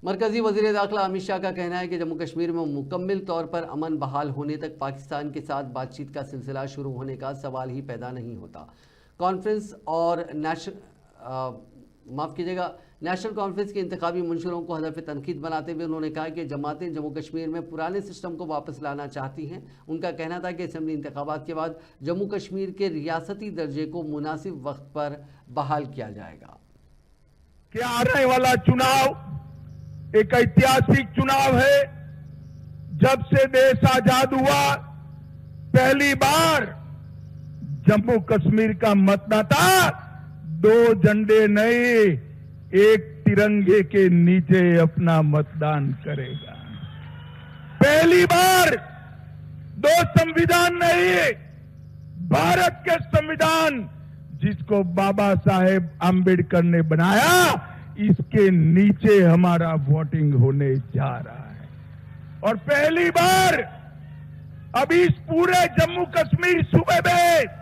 मरकजी वज़ीर दाखिला अमित शाह का कहना है कि जम्मू कश्मीर में मुकम्मल तौर पर अमन बहाल होने तक पाकिस्तान के साथ बातचीत का सिलसिला शुरू होने का सवाल ही पैदा नहीं होता। कॉन्फ्रेंस और नेशनल कॉन्फ्रेंस के इंतखाबी मंशूरों को हदफ तनकीद बनाते हुए उन्होंने कहा कि जमातें जम्मू कश्मीर में पुराने सिस्टम को वापस लाना चाहती हैं। उनका कहना था कि असम्बली इंतखाबात के बाद जम्मू कश्मीर के रियासती दर्जे को मुनासिब वक्त पर बहाल किया जाएगा। क्या आने वाला चुनाव एक ऐतिहासिक चुनाव है। जब से देश आजाद हुआ पहली बार जम्मू कश्मीर का मतदाता दो झंडे नहीं एक तिरंगे के नीचे अपना मतदान करेगा। पहली बार दो संविधान नहीं, भारत के संविधान जिसको बाबा साहेब आम्बेडकर ने बनाया, इसके नीचे हमारा वोटिंग होने जा रहा है। और पहली बार अभी इस पूरे जम्मू कश्मीर सूबे में